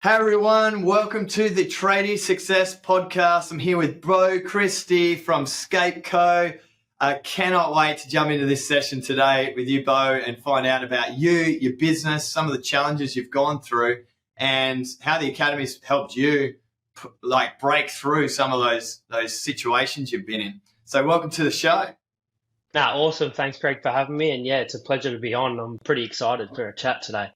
Hey everyone, welcome to the Tradies Success Podcast. I'm here with Beau Christie from Scape Co. I cannot wait to jump into this session today with you, Beau, and find out about you, your business, some of the challenges you've gone through, and how the Academy's helped you break through some of those situations you've been in. So welcome to the show. Awesome. Thanks, Craig, for having me. And yeah, it's a pleasure to be on. I'm pretty excited for a chat today.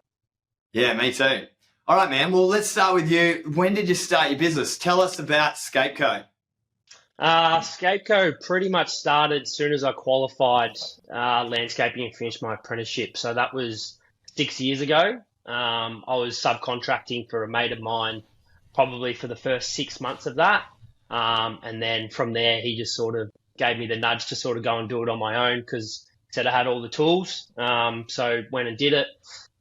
Yeah, me too. All right, man. Well, let's start with you. When did you start your business? Tell us about Scape Co. Scape Co pretty much started as soon as I qualified landscaping and finished my apprenticeship. So that was 6 years ago. I was subcontracting for a mate of mine probably for the first 6 months of that. And then from there, he just sort of gave me the nudge to sort of go and do it on my own because he said I had all the tools. So went and did it.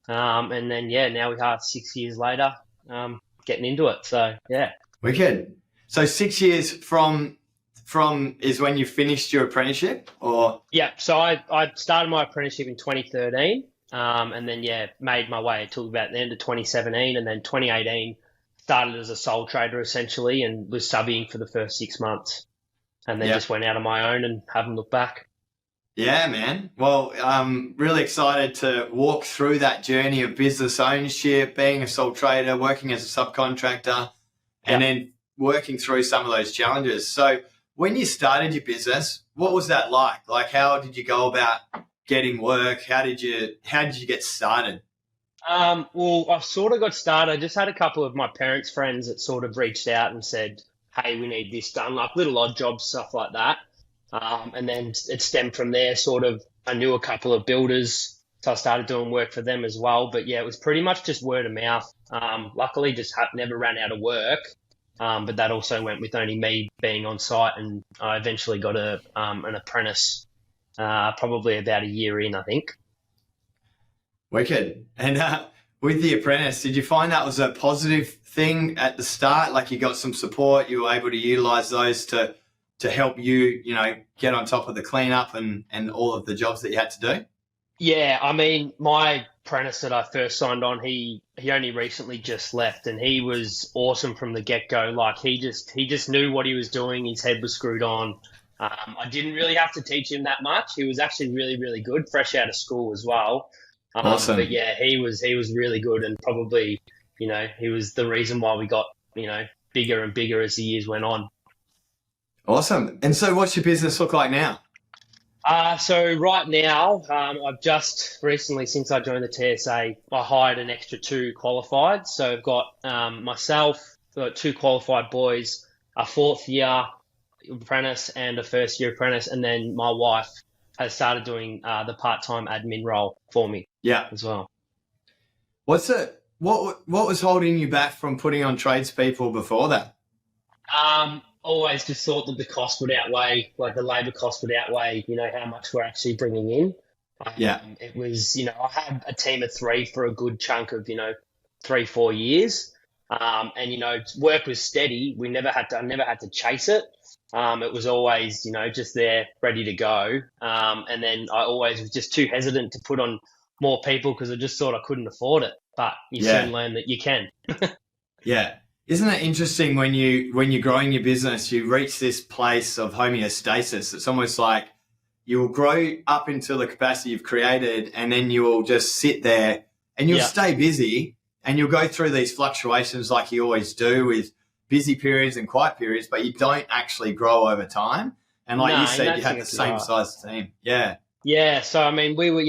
And then, now we are 6 years later, getting into it. So, yeah. Wicked. So 6 years from is when you finished your apprenticeship, or? Yeah. So I started my apprenticeship in 2013, and then, made my way until about the end of 2017. And then 2018, started as a sole trader essentially and was subbing for the first 6 months. And then just went out on my own and haven't looked back. Yeah, man. Well, I'm really excited to walk through that journey of business ownership, being a sole trader, working as a subcontractor, and then working through some of those challenges. So when you started your business, what was that like? Like, how did you go about getting work? How did you get started? Well, I sort of got started. I just had a couple of my parents' friends that sort of reached out and said, hey, we need this done, like little odd jobs, stuff like that. And then it stemmed from there, sort of. I knew a couple of builders, so I started doing work for them as well. But yeah, it was pretty much just word of mouth. Luckily, just never ran out of work. But that also went with only me being on site, and I eventually got an apprentice, probably about a year in, I think. Wicked. And with the apprentice, did you find that was a positive thing at the start? Like you got some support, you were able to utilize those to help you, get on top of the cleanup and all of the jobs that you had to do? Yeah, I mean, my apprentice that I first signed on, he only recently just left, and he was awesome from the get-go. Like he just knew what he was doing. His head was screwed on. I didn't really have to teach him that much. He was actually really, really good, fresh out of school as well. Awesome. But yeah, he was really good, and probably, he was the reason why we got, bigger and bigger as the years went on. Awesome. And so what's your business look like now? So right now, I've just recently, since I joined the TSA, I hired an extra 2 qualified. So I've got myself, I've got 2 qualified boys, a 4th year apprentice and a 1st year apprentice. And then my wife has started doing the part-time admin role for me as well. What was holding you back from putting on tradespeople before that? Always just thought that the cost would outweigh, like the labour cost would outweigh, how much we're actually bringing in. It was, I had a team of 3 for a good chunk of, 3-4 years. And, work was steady. I never had to chase it. It was always, just there ready to go. And then I always was just too hesitant to put on more people because I just thought I couldn't afford it. But you soon learn that you can. Yeah. Isn't it interesting when you're growing your business, you reach this place of homeostasis? It's almost like you'll grow up into the capacity you've created, and then you will just sit there and you'll stay busy, and you'll go through these fluctuations like you always do with busy periods and quiet periods, but you don't actually grow over time. And like you said, you had the same size team. Yeah. Yeah. So, I mean, we were,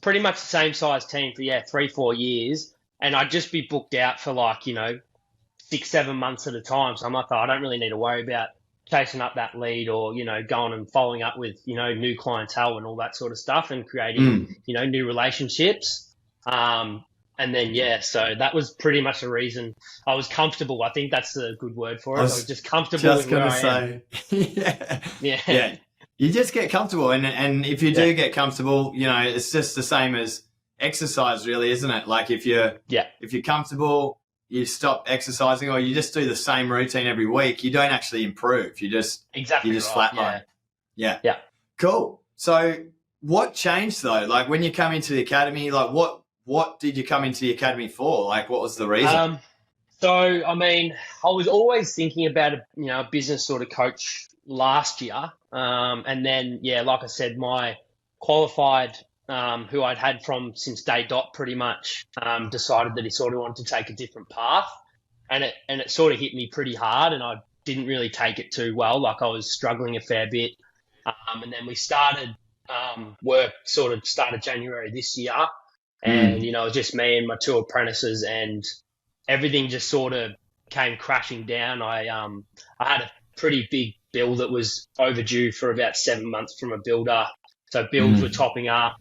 pretty much the same size team for, 3-4 years. And I'd just be booked out for 6-7 months at a time. So I'm like, I don't really need to worry about chasing up that lead or, going and following up with, new clientele and all that sort of stuff and creating, new relationships. And then, so that was pretty much the reason I was comfortable. I think that's a good word for it. I was just comfortable. Just going to say, yeah. You just get comfortable. And if you do get comfortable, it's just the same as exercise really, isn't it? Like if you're comfortable, you stop exercising or you just do the same routine every week, you don't actually improve. You just flatline. Yeah. Cool. So what changed though? Like when you come into the academy, like what did you come into the academy for? Like what was the reason? So, I mean, I was always thinking about a business sort of coach last year. And then, yeah, like I said, my qualified, who I'd had from since day dot pretty much, decided that he sort of wanted to take a different path. And it sort of hit me pretty hard, and I didn't really take it too well. Like, I was struggling a fair bit. And then we started work sort of started January this year. And, it was just me and my two apprentices, and everything just sort of came crashing down. I had a pretty big bill that was overdue for about 7 months from a builder. So bills were topping up.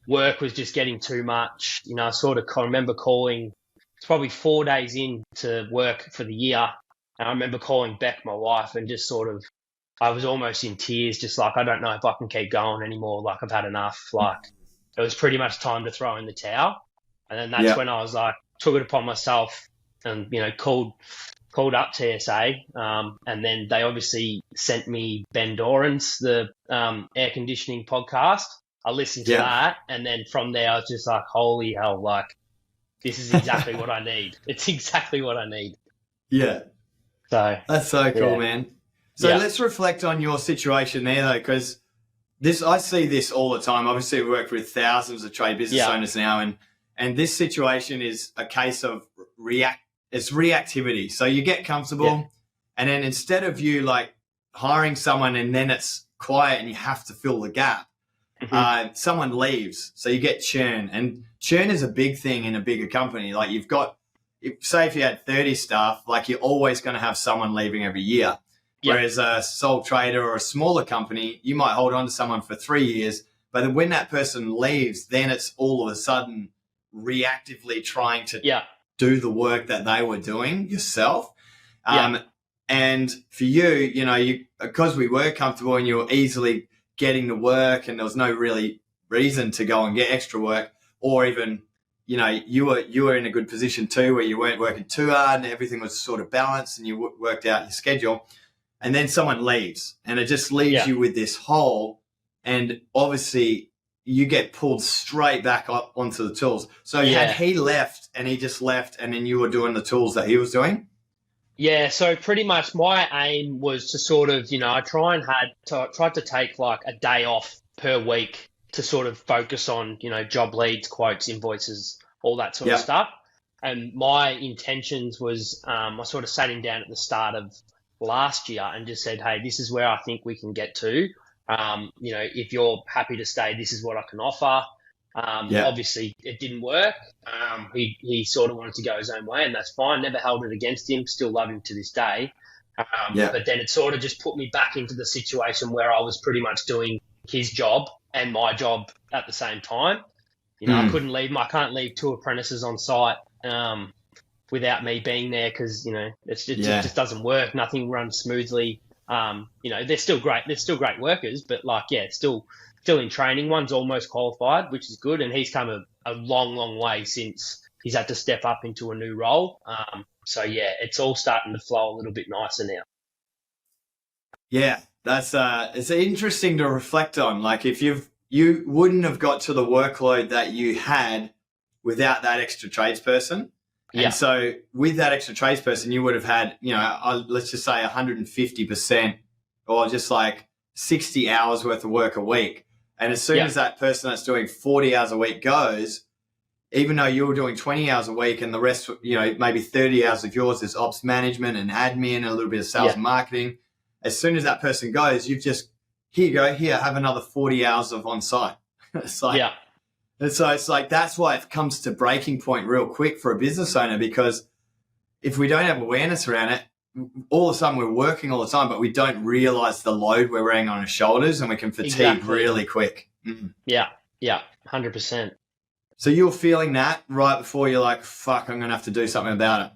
Work was just getting too much. I sort of remember calling, it's probably 4 days in to work for the year. And I remember calling Beck, my wife, and just sort of, I was almost in tears, just like, I don't know if I can keep going anymore. Like, I've had enough. Like, it was pretty much time to throw in the towel. And then that's when I was like, took it upon myself and, called up TSA. And then they obviously sent me Ben Doran's, the air conditioning podcast. I listened to that. And then from there, I was just like, holy hell, like, this is exactly what I need. It's exactly what I need. Yeah. So that's so cool, man. So let's reflect on your situation there, though, because I see this all the time. Obviously, we work with thousands of trade business owners now, and this situation is a case of reactivity. So you get comfortable, and then instead of you like hiring someone and then it's quiet and you have to fill the gap, someone leaves. So you get churn, and churn is a big thing in a bigger company. Like say if you had 30 staff, like you're always going to have someone leaving every year. Whereas a sole trader or a smaller company, you might hold on to someone for 3 years, but then when that person leaves, then it's all of a sudden reactively trying to do the work that they were doing yourself. And for you, because we were comfortable and you were easily getting the work and there was no really reason to go and get extra work, or even, you were in a good position too, where you weren't working too hard and everything was sort of balanced and you worked out your schedule. And then someone leaves, and it just leaves you with this hole. And obviously, you get pulled straight back up onto the tools. So had he left, and he just left, and then you were doing the tools that he was doing? Yeah, so pretty much my aim was to sort of, I tried to take like a day off per week to sort of focus on, job leads, quotes, invoices, all that sort of stuff. And my intentions was, I sort of sat him down at the start of last year and just said, hey, this is where I think we can get to. If you're happy to stay, this is what I can offer. Obviously it didn't work. He sort of wanted to go his own way, and that's fine. Never held it against him. Still love him to this day. But then it sort of just put me back into the situation where I was pretty much doing his job and my job at the same time. I can't leave two apprentices on site, without me being there, because it just doesn't work. Nothing runs smoothly. They're still great. They're still great workers, but still in training. One's almost qualified, which is good, and he's come a long way since he's had to step up into a new role. It's all starting to flow a little bit nicer now. Yeah, that's it's interesting to reflect on. Like, if you wouldn't have got to the workload that you had without that extra tradesperson. And so with that extra tradesperson, you would have had, let's just say 150% or just like 60 hours worth of work a week. And as soon as that person that's doing 40 hours a week goes, even though you're doing 20 hours a week and the rest, maybe 30 hours of yours is ops management and admin and a little bit of sales and marketing, as soon as that person goes, you've just, here you go, have another 40 hours of on-site. It's like, and so it's like, that's why it comes to breaking point real quick for a business owner, because if we don't have awareness around it, all of a sudden we're working all the time, but we don't realize the load we're wearing on our shoulders, and we can fatigue really quick. Yeah, 100%. So you're feeling that right before you're like, fuck, I'm going to have to do something about it.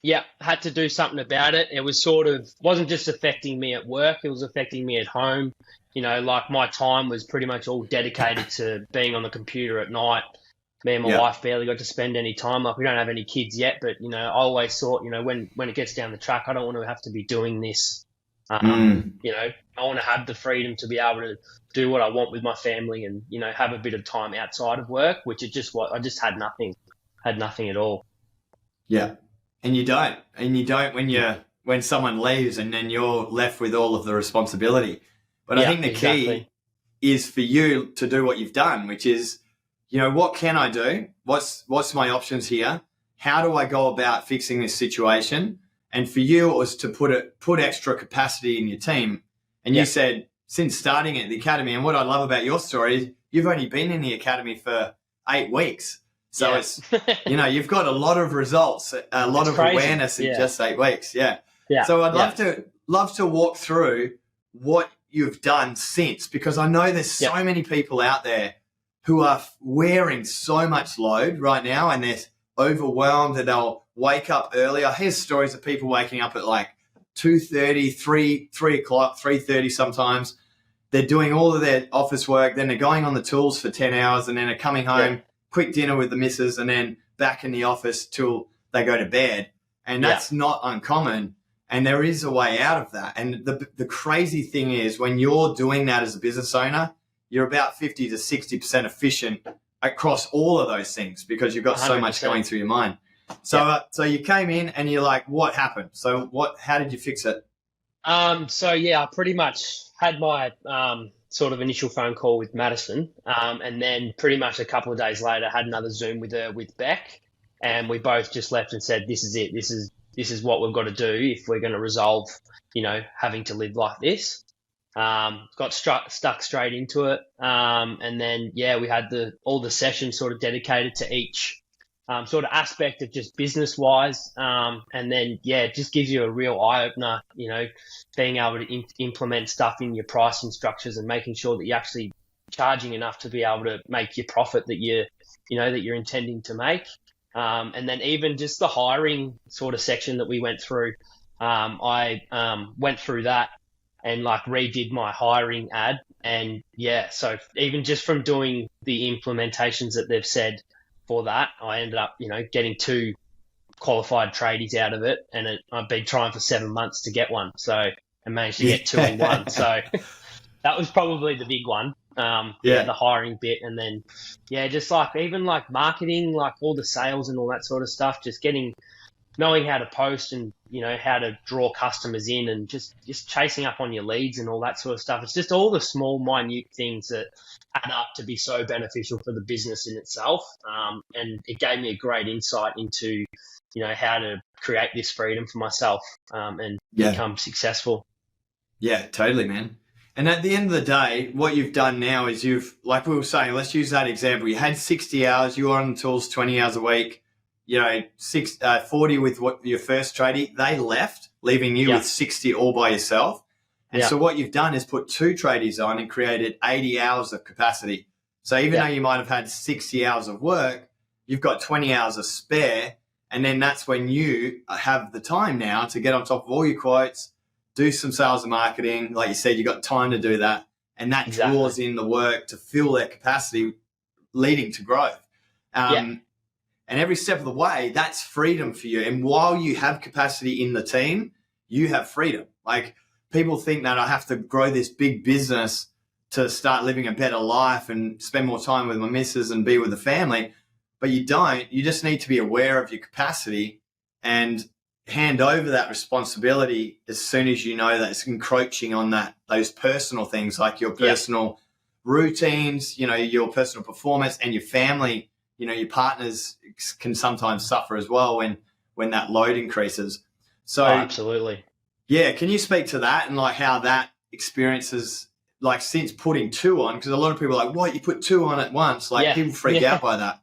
Yeah, had to do something about it. It was wasn't just affecting me at work, it was affecting me at home. Like, my time was pretty much all dedicated to being on the computer at night. Me and my wife barely got to spend any time. Like, we don't have any kids yet, but, I always thought, when it gets down the track, I don't want to have to be doing this. I want to have the freedom to be able to do what I want with my family and, have a bit of time outside of work, which I just had nothing at all. Yeah. And you don't. And you don't when someone leaves and then you're left with all of the responsibility. But I think the key is for you to do what you've done, which is, what can I do? What's my options here? How do I go about fixing this situation? And for you, it was to put extra capacity in your team. And you said, since starting at the academy, and what I love about your story is you've only been in the academy for 8 weeks. So it's, you've got a lot of results, a lot of awareness in just 8 weeks. Yeah. So I'd love to walk through what you've done since, because I know there's so many people out there who are wearing so much load right now and they're overwhelmed and they'll wake up early. I hear stories of people waking up at like 2:30, 3 o'clock, 3:30 sometimes. They're doing all of their office work, then they're going on the tools for 10 hours and then they're coming home, quick dinner with the missus, and then back in the office till they go to bed. And that's not uncommon. And there is a way out of that. And the crazy thing is when you're doing that as a business owner, you're about 50 to 60% efficient across all of those things because you've got 100%. So much going through your mind. So so you came in and you're like, what happened? So how did you fix it? I pretty much had my sort of initial phone call with Madison, and then pretty much a couple of days later had another Zoom with Beck, and we both just left and said, this is it. This is what we've got to do if we're going to resolve, having to live like this. Got stuck straight into it, and then we had all the sessions sort of dedicated to each sort of aspect of just business wise, and then it just gives you a real eye opener, being able to implement stuff in your pricing structures and making sure that you're actually charging enough to be able to make your profit that you're intending to make. And then even just the hiring sort of section that we went through, I went through that and like redid my hiring ad. And so even just from doing the implementations that they've said for that, I ended up, getting 2 qualified tradies out of it. And I've been trying for 7 months to get one. So I managed to get 2 in one. So that was probably the big one. The hiring bit, and then just like even like marketing, like all the sales and all that sort of stuff, just knowing how to post and how to draw customers in and just chasing up on your leads and all that sort of stuff. It's just all the small minute things that add up to be so beneficial for the business in itself, and it gave me a great insight into how to create this freedom for myself and become successful. Totally, man. And at the end of the day, what you've done now is like we were saying, let's use that example. You had 60 hours, you were on the tools 20 hours a week, 40 with your first tradie. They left, leaving you with 60 all by yourself. And so what you've done is put 2 tradies on and created 80 hours of capacity. So even though you might have had 60 hours of work, you've got 20 hours of spare. And then that's when you have the time now to get on top of all your quotes, do some sales and marketing. Like you said, you got time to do that. And that draws in the work to fill their capacity, leading to growth. And every step of the way, that's freedom for you. And while you have capacity in the team, you have freedom. Like people think that I have to grow this big business to start living a better life and spend more time with my missus and be with the family. But you don't. You just need to be aware of your capacity and hand over that responsibility as soon as you know that it's encroaching on those personal things like your personal routines, your personal performance, and your family. Your partners can sometimes suffer as well when that load increases. So absolutely. Can you speak to that and like how that experience is like since putting 2 on? Because a lot of people are like, what, you put 2 on at once? Like people freak out by that.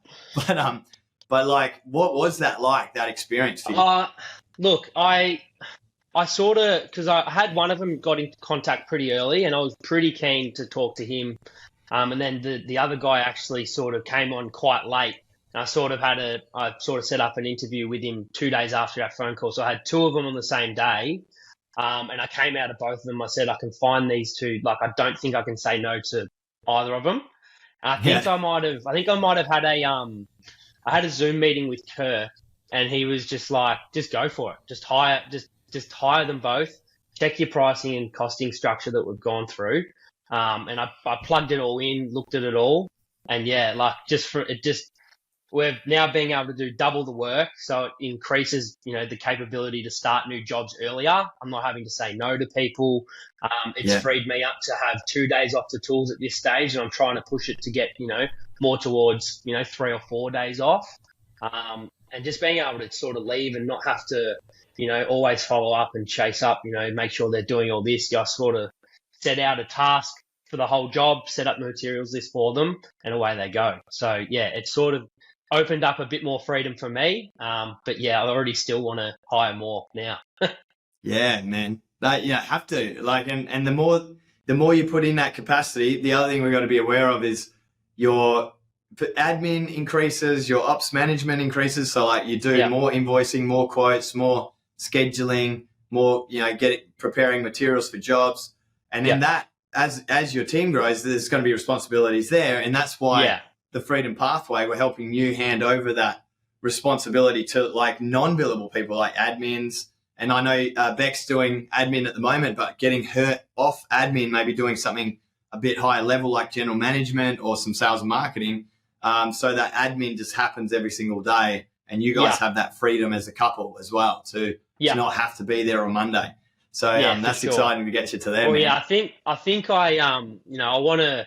But like, what was that like, that experience for you? Look, I sort of, because I had one of them got in contact pretty early and I was pretty keen to talk to him. And then the other guy actually sort of came on quite late. And I sort of set up an interview with him 2 days after our phone call. So I had 2 of them on the same day. And I came out of both of them. I said, I can find these 2. Like, I don't think I can say no to either of them. And I think I might have had I had a Zoom meeting with Kirk, and he was just like, just go for it. Just hire them both. Check your pricing and costing structure that we've gone through. And I plugged it all in, looked at it all, and we're now being able to do double the work. So it increases, the capability to start new jobs earlier. I'm not having to say no to people. It's freed me up to have 2 days off the tools at this stage, and I'm trying to push it to get, more towards, 3 or 4 days off. And just being able to sort of leave and not have to, always follow up and chase up, make sure they're doing all this. Just sort of set out a task for the whole job, set up the materials list for them, and away they go. So, yeah, it's sort of opened up a bit more freedom for me. But, yeah, I already still want to hire more now. Yeah, man. Have to. And the more you put in that capacity, the other thing we've got to be aware of is your admin increases, your ops management increases. So you do more invoicing, more quotes, more scheduling, more, preparing materials for jobs. And then that, as your team grows, there's going to be responsibilities there. And that's why the Freedom Pathway, we're helping you hand over that responsibility to non-billable people like admins. And I know Beck's doing admin at the moment, but getting her off admin, maybe doing something a bit higher level like general management or some sales and marketing. So that admin just happens every single day, and you guys have that freedom as a couple as well to not have to be there on Monday. So that's exciting to get you to there. Well, man. yeah, I think I want to.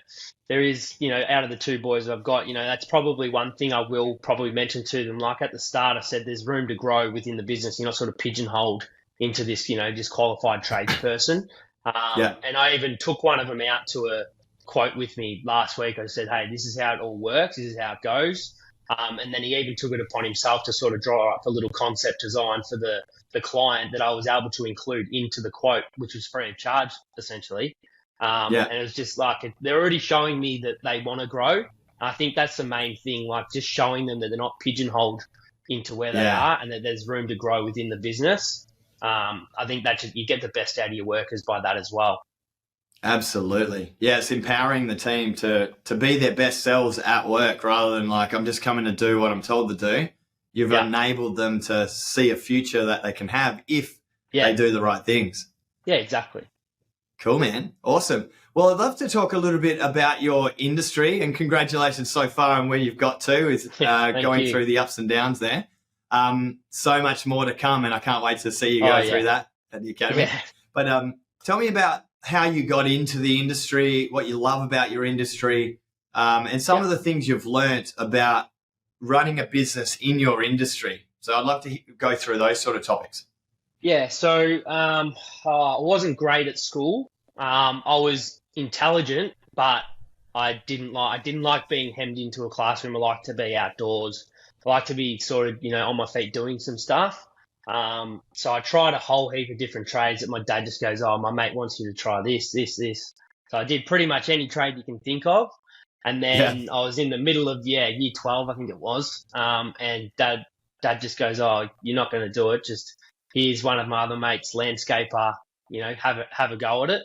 There is, out of the two boys I've got, that's probably one thing I will probably mention to them. Like at the start, I said there's room to grow within the business. You're not sort of pigeonholed into this, just qualified tradesperson. And I even took one of them out to a quote with me last week. I said, hey, this is how it all works. This is how it goes. And then he even took it upon himself to sort of draw up a little concept design for the client that I was able to include into the quote, which was free of charge, essentially. And it was just they're already showing me that they want to grow. I think that's the main thing, just showing them that they're not pigeonholed into where they are and that there's room to grow within the business. I think that you get the best out of your workers by that as well. Absolutely. Yeah, it's empowering the team to be their best selves at work rather than I'm just coming to do what I'm told to do. You've enabled them to see a future that they can have if they do the right things. Yeah, exactly. Cool, man. Awesome. Well, I'd love to talk a little bit about your industry, and congratulations so far on where you've got to with going through the ups and downs there. So much more to come, and I can't wait to see you go through that at the Academy. Yeah. But tell me about how you got into the industry, what you love about your industry, and some of the things you've learnt about running a business in your industry. So I'd love to go through those sort of topics. Yeah, so I wasn't great at school. I was intelligent, but I didn't like being hemmed into a classroom. I like to be outdoors. I like to be sort of, on my feet doing some stuff. So I tried a whole heap of different trades that my dad just goes, oh, my mate wants you to try this. So I did pretty much any trade you can think of. And then I was in the middle of, year 12, I think it was. And dad just goes, oh, you're not going to do it. Just here's one of my other mates, landscaper, have a go at it.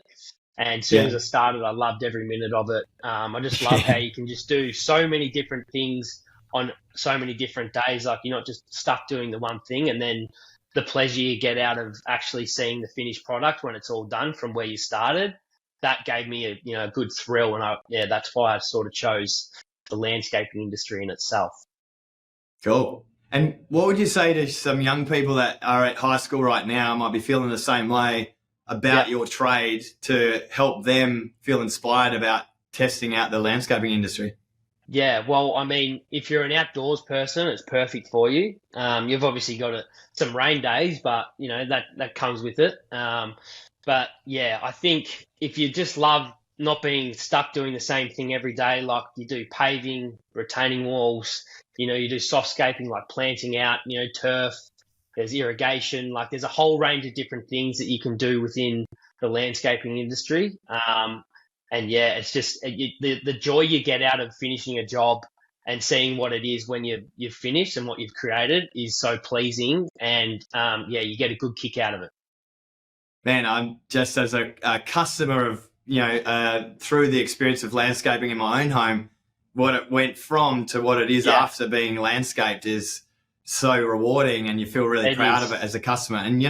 And as soon as I started, I loved every minute of it. I just love how you can just do so many different things on so many different days. You're not just stuck doing the one thing, and then the pleasure you get out of actually seeing the finished product when it's all done from where you started, that gave me a good thrill. And that's why I sort of chose the landscaping industry in itself. Cool. And what would you say to some young people that are at high school right now, might be feeling the same way about your trade, to help them feel inspired about testing out the landscaping industry? Yeah, well, I mean, if you're an outdoors person, it's perfect for you. You've obviously got some rain days, but, that comes with it. But, yeah, I think if you just love not being stuck doing the same thing every day, like you do paving, retaining walls, you do softscaping, like planting out, turf, there's irrigation, there's a whole range of different things that you can do within the landscaping industry. And yeah, it's just the joy you get out of finishing a job and seeing what it is when you've finished and what you've created is so pleasing. And you get a good kick out of it. Man, I'm just as a customer of, through the experience of landscaping in my own home, what it went from to what it is after being landscaped is so rewarding, and you feel really proud of it as a customer. And,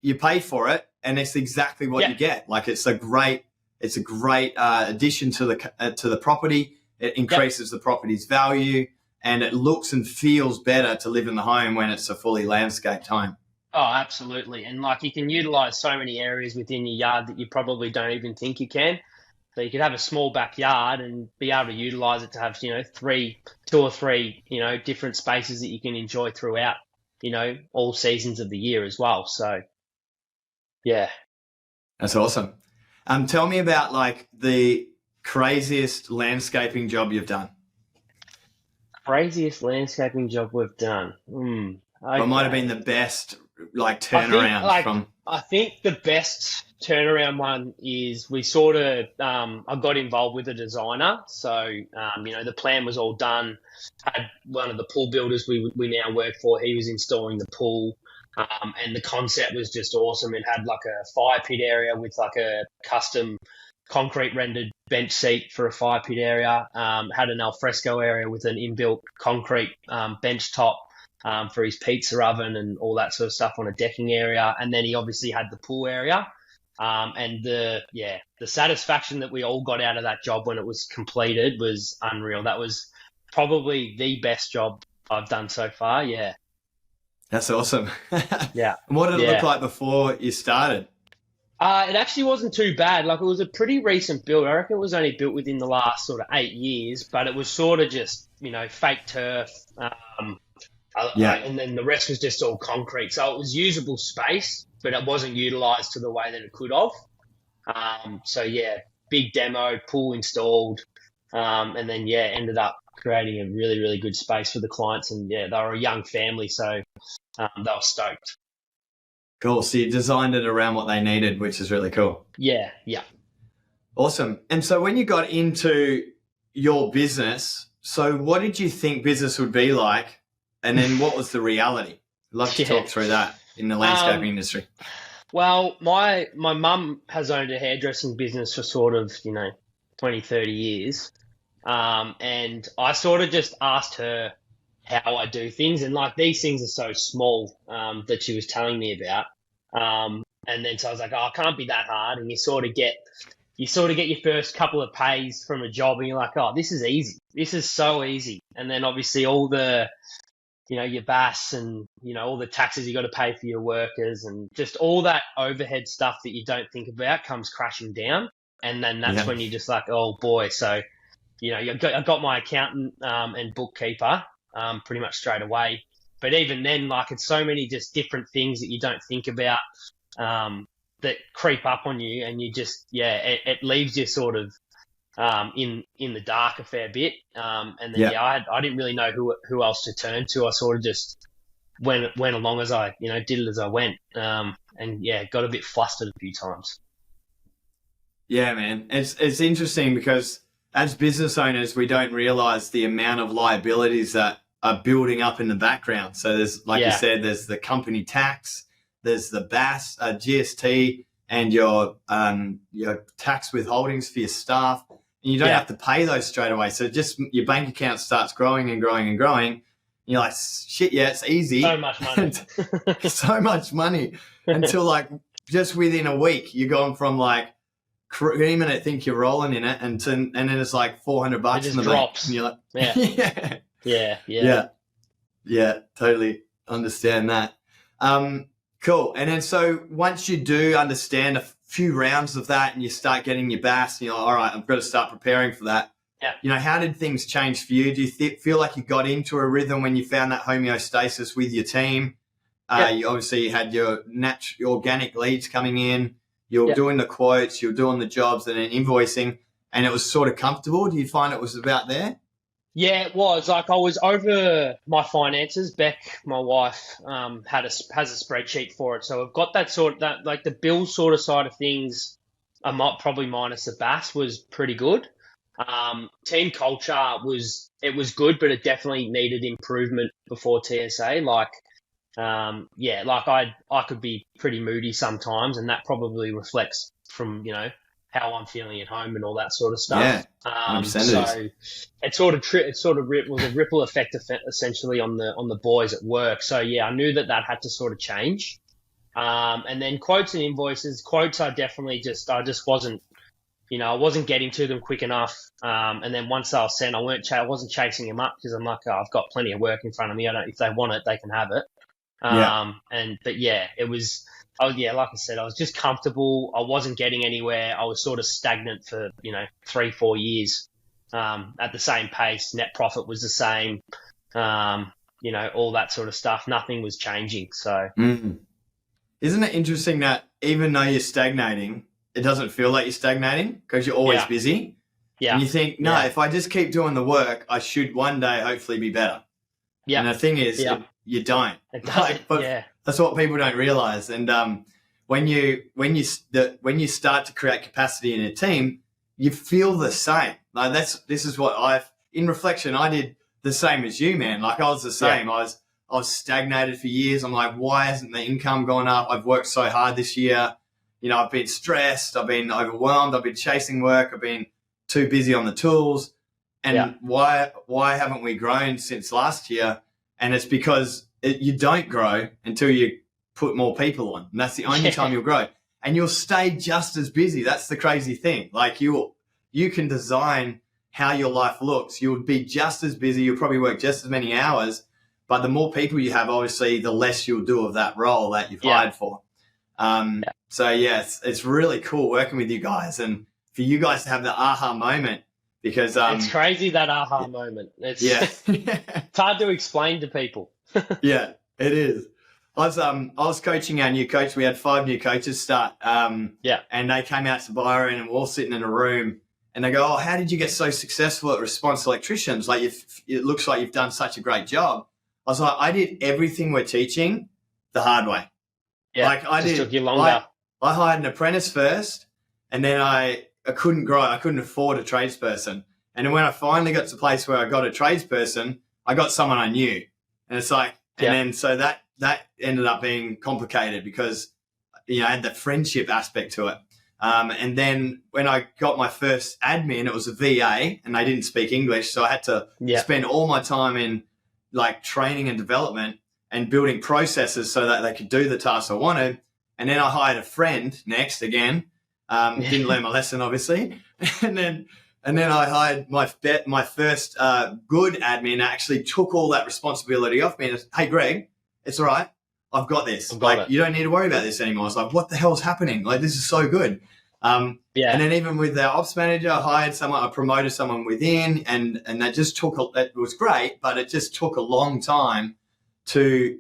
you pay for it, and it's exactly what you get. It's a great addition to the property. It increases the property's value. and it looks and feels better to live in the home when it's a fully landscaped home. Oh, absolutely. And like you can utilize so many areas within your yard that you probably don't even think you can. So you could have a small backyard and be able to utilize it to have, two or three, different spaces that you can enjoy throughout, all seasons of the year as well. So, yeah. That's awesome. Tell me about like the craziest landscaping job you've done. Craziest landscaping job we've done. Okay. What might have been the best like turnaround I think the best turnaround one is we sort of I got involved with a designer. So the plan was all done. Had one of the pool builders we now work for. He was installing the pool, and the concept was just awesome. It had like a fire pit area with like a custom concrete rendered bench seat for a fire pit area. Had an alfresco area with an inbuilt concrete bench top for his pizza oven and all that sort of stuff on a decking area. And then he obviously had the pool area. And the satisfaction that we all got out of that job when it was completed was unreal. That was probably the best job I've done so far. Yeah. That's awesome. Yeah. And what did it look like before you started? It actually wasn't too bad. Like, it was a pretty recent build. I reckon it was only built within the last sort of 8 years, but it was sort of just, fake turf. And then the rest was just all concrete. So it was usable space, but it wasn't utilised to the way that it could have. Big demo, pool installed, and then, ended up creating a really, really good space for the clients. And, they were a young family, so they were stoked. Cool. So you designed it around what they needed, which is really cool. Yeah. Awesome. And so when you got into your business, so what did you think business would be like? And then what was the reality? I'd love to talk through that in the landscaping industry. Well, my mum has owned a hairdressing business for sort of, 20, 30 years. And I sort of just asked her how I do things. And like, these things are so small that she was telling me about. And then so I was like, it can't be that hard. And you sort of get your first couple of pays from a job and you're like, this is easy. This is so easy. And then obviously all the, your BAS and, all the taxes you got to pay for your workers and just all that overhead stuff that you don't think about comes crashing down. And then that's when you're just like, oh boy. So, I got my accountant and bookkeeper pretty much straight away. But even then, like, it's so many just different things that you don't think about that creep up on you, and you just, it leaves you sort of in the dark a fair bit. And then, I didn't really know who else to turn to. I sort of just went along as I, did it as I went. And got a bit flustered a few times. Yeah, man. It's interesting because as business owners, we don't realize the amount of liabilities that are building up in the background. So there's, like you said, there's the company tax, there's the BAS, GST, and your tax withholdings for your staff. And you don't have to pay those straight away. So just your bank account starts growing and growing and growing. And you're like, shit, it's easy. So much money. So much money until like just within a week, you're going from like cream and I think you're rolling in it, and then it's like $400 in the drops. bank. And you're like, yeah, totally understand that. Cool. And then so once you do understand a few rounds of that and you start getting your BAS, and you're like, all right, I've got to start preparing for that. Yeah. How did things change for you? Do you feel like you got into a rhythm when you found that homeostasis with your team? You obviously had your organic leads coming in. You're doing the quotes, you're doing the jobs and then invoicing, and it was sort of comfortable. Do you find it was about there? Yeah, it was. Like, I was over my finances. Beck, my wife, has a spreadsheet for it. So I've got that like the bill sort of side of things, probably minus the BAS, was pretty good. Team culture was good, but it definitely needed improvement before TSA. Like, I could be pretty moody sometimes, and that probably reflects from, how I'm feeling at home and all that sort of stuff. Yeah, 100% it sort of was a ripple effect essentially on the boys at work. So I knew that had to sort of change. And then quotes and invoices. Quotes, I just wasn't I wasn't getting to them quick enough. And then once they were sent, I wasn't chasing them up because I'm like, oh, I've got plenty of work in front of me. If they want it, they can have it. But yeah, it was, like I said, I was just comfortable. I wasn't getting anywhere. I was sort of stagnant for, 3-4 years, at the same pace. Net profit was the same. All that sort of stuff. Nothing was changing. So, Isn't it interesting that even though you're stagnating, it doesn't feel like you're stagnating because you're always busy? Yeah. And you think, no, if I just keep doing the work, I should one day hopefully be better. Yeah. And the thing is, you don't. It doesn't. That's what people don't realize. And when you start to create capacity in a team, you feel the same. Like this is what in reflection, I did the same as you, man. Like I was the same. I was stagnated for years. I'm like, why hasn't the income gone up? I've worked so hard this year. I've been stressed. I've been overwhelmed. I've been chasing work. I've been too busy on the tools. And why haven't we grown since last year? And it's because you don't grow until you put more people on. And that's the only time you'll grow. And you'll stay just as busy. That's the crazy thing. Like you can design how your life looks. You'll be just as busy. You'll probably work just as many hours. But the more people you have, obviously, the less you'll do of that role that you've hired for. So, it's really cool working with you guys. And for you guys to have the aha moment, because it's crazy, that aha moment. It's it's hard to explain to people. Yeah, it is. I was coaching our new coach. We had 5 new coaches start. And they came out to Byron and we're all sitting in a room and they go, oh, how did you get so successful at response electricians? Like it looks like you've done such a great job. I was like, I did everything we're teaching the hard way. Yeah, like took you longer. I hired an apprentice first, and then I couldn't grow. I couldn't afford a tradesperson. And then when I finally got to the place where I got a tradesperson, I got someone I knew. And it's like, and then so that ended up being complicated because, I had the friendship aspect to it. And then when I got my first admin, it was a VA and they didn't speak English. So I had to spend all my time in like training and development and building processes so that they could do the tasks I wanted. And then I hired a friend next again. Didn't learn my lesson, obviously. And then I hired my first good admin, actually took all that responsibility off me and said, hey, Greg, it's all right. I've got this. You don't need to worry about this anymore. I was like, what the hell's happening? Like, this is so good. And then even with our ops manager, I promoted someone within and that just it was great, but it just took a long time to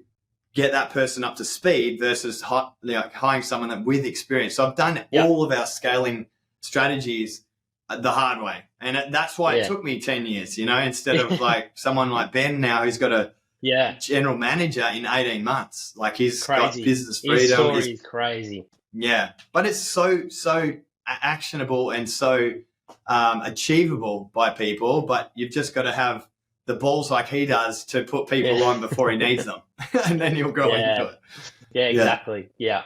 get that person up to speed versus hiring someone with experience. So I've done all of our scaling strategies the hard way. And that's why it took me 10 years, instead of like someone like Ben now who's got a general manager in 18 months. Like he's got business freedom. His story is crazy. Yeah. But it's so actionable and so achievable by people, but you've just got to have the balls like he does to put people on before he needs them. And then he'll grow into it. Yeah, exactly. Yeah.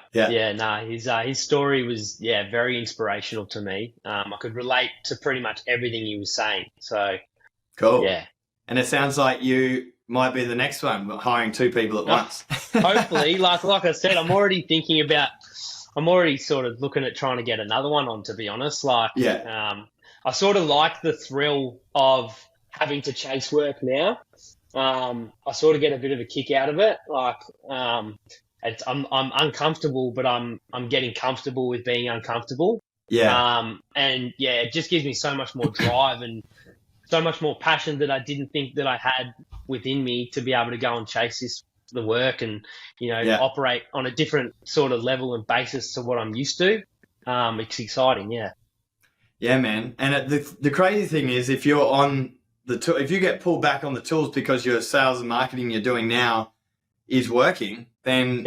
His story was, very inspirational to me. I could relate to pretty much everything he was saying. So cool. Yeah. And it sounds like you might be the next one, hiring 2 people at once. Hopefully, like I said, I'm already sort of looking at trying to get another one on, to be honest. I sort of like the thrill of having to chase work now. I sort of get a bit of a kick out of it. I'm uncomfortable, but I'm getting comfortable with being uncomfortable. Yeah. It just gives me so much more drive and so much more passion that I didn't think that I had within me to be able to go and chase the work and, operate on a different sort of level and basis to what I'm used to. It's exciting. Yeah. Yeah, man. And the crazy thing is if you're on if you get pulled back on the tools because your sales and marketing you're doing now is working, then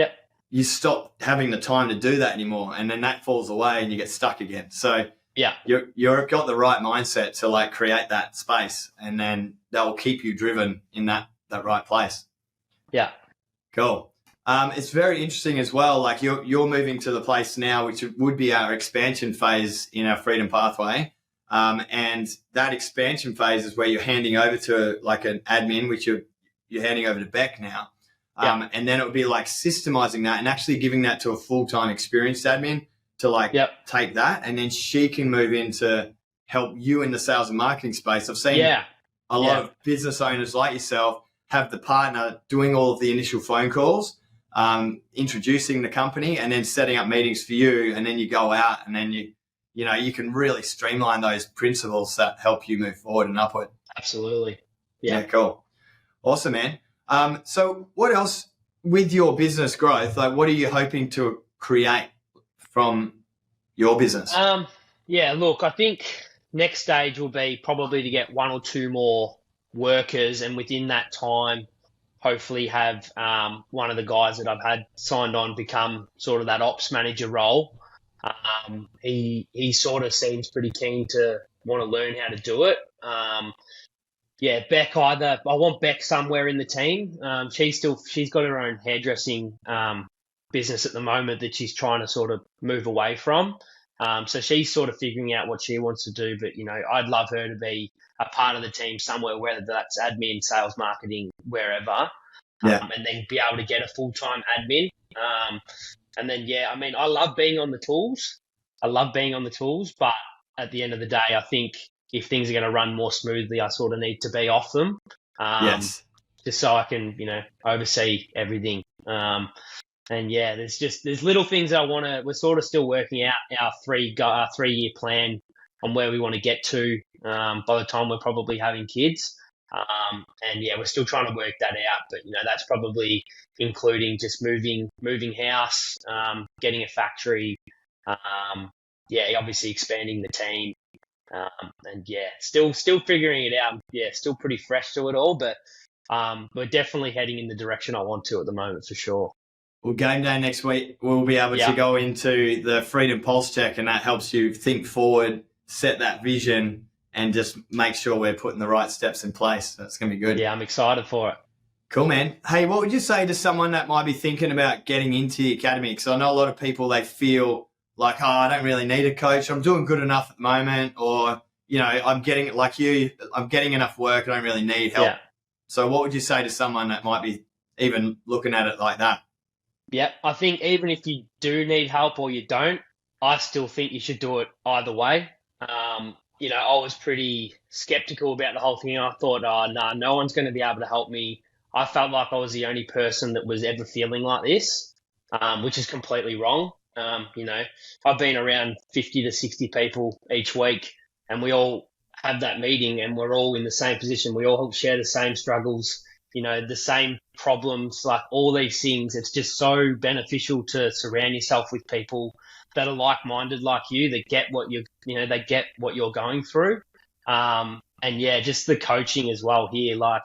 you stop having the time to do that anymore. And then that falls away and you get stuck again. So you've got the right mindset to like create that space and then that will keep you driven in that right place. Yeah. Cool. It's very interesting as well. Like you're moving to the place now, which would be our expansion phase in our Freedom Pathway. And that expansion phase is where you're handing over to like an admin, which you're handing over to Beck now. And then it would be like systemizing that and actually giving that to a full-time experienced admin to like Yep. take that, and then she can move into help you in the sales and marketing space. I've seen a lot of business owners like yourself have the partner doing all of the initial phone calls, introducing the company, and then setting up meetings for you, and then you go out, and then you can really streamline those principles that help you move forward and upward. Absolutely. Yeah, cool. Awesome, man. So what else with your business growth, like what are you hoping to create from your business? Look, I think next stage will be probably to get 1 or 2 more workers, and within that time, hopefully have one of the guys that I've had signed on become sort of that ops manager role. He sort of seems pretty keen to want to learn how to do it. Beck I want Beck somewhere in the team. She's got her own hairdressing business at the moment that she's trying to sort of move away from. So she's sort of figuring out what she wants to do, but I'd love her to be a part of the team somewhere, whether that's admin, sales, marketing, wherever, and then be able to get a full-time admin. I love being on the tools. But at the end of the day, I think if things are going to run more smoothly, I sort of need to be off them, just so I can, oversee everything. There's little things that we're sort of still working out our 3-year plan on where we want to get to by the time we're probably having kids. We're still trying to work that out, but that's probably including just moving house, getting a factory, obviously expanding the team, still figuring it out. Still pretty fresh to it all, but we're definitely heading in the direction I want to at the moment for sure. Well, game day next week, we'll be able to go into the Freedom Pulse Check, and that helps you think forward, set that vision, and just make sure we're putting the right steps in place. That's going to be good. Yeah, I'm excited for it. Cool, man. Hey, what would you say to someone that might be thinking about getting into the academy? Because I know a lot of people, they feel like, I don't really need a coach. I'm doing good enough at the moment. Or, I'm getting, like you, I'm getting enough work. I don't really need help. Yeah. So what would you say to someone that might be even looking at it like that? Yeah, I think even if you do need help or you don't, I still think you should do it either way. I was pretty skeptical about the whole thing. I thought, no one's going to be able to help me. I felt like I was the only person that was ever feeling like this, which is completely wrong. I've been around 50 to 60 people each week, and we all have that meeting, and we're all in the same position. We all share the same struggles, the same problems, like all these things. It's just so beneficial to surround yourself with people that are like-minded like you, that get what they get what you're going through. Just the coaching as well here. Like,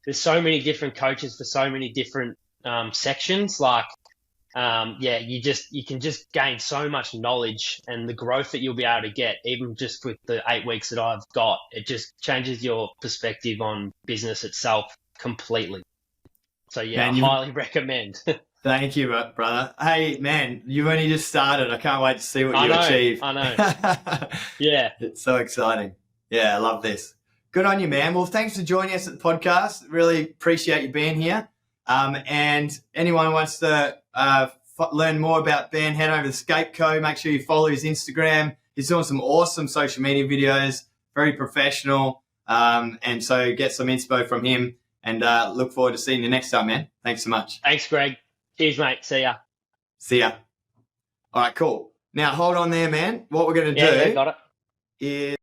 there's so many different coaches for so many different sections. Like, you can just gain so much knowledge, and the growth that you'll be able to get, even just with the 8 weeks that I've got, it just changes your perspective on business itself completely. So man, I highly recommend. Thank you, brother. Hey, man, you've only just started. I can't wait to see what you achieve. I know. Yeah. It's so exciting. Yeah, I love this. Good on you, man. Well, thanks for joining us at the podcast. Really appreciate you being here. And anyone who wants to learn more about Ben, head over to Scape Co. Make sure you follow his Instagram. He's doing some awesome social media videos, very professional. And so get some inspo from him, and look forward to seeing you next time, man. Thanks so much. Thanks, Greg. Cheers, mate. See ya. See ya. All right, cool. Now, hold on there, man. What we're going to do got it. is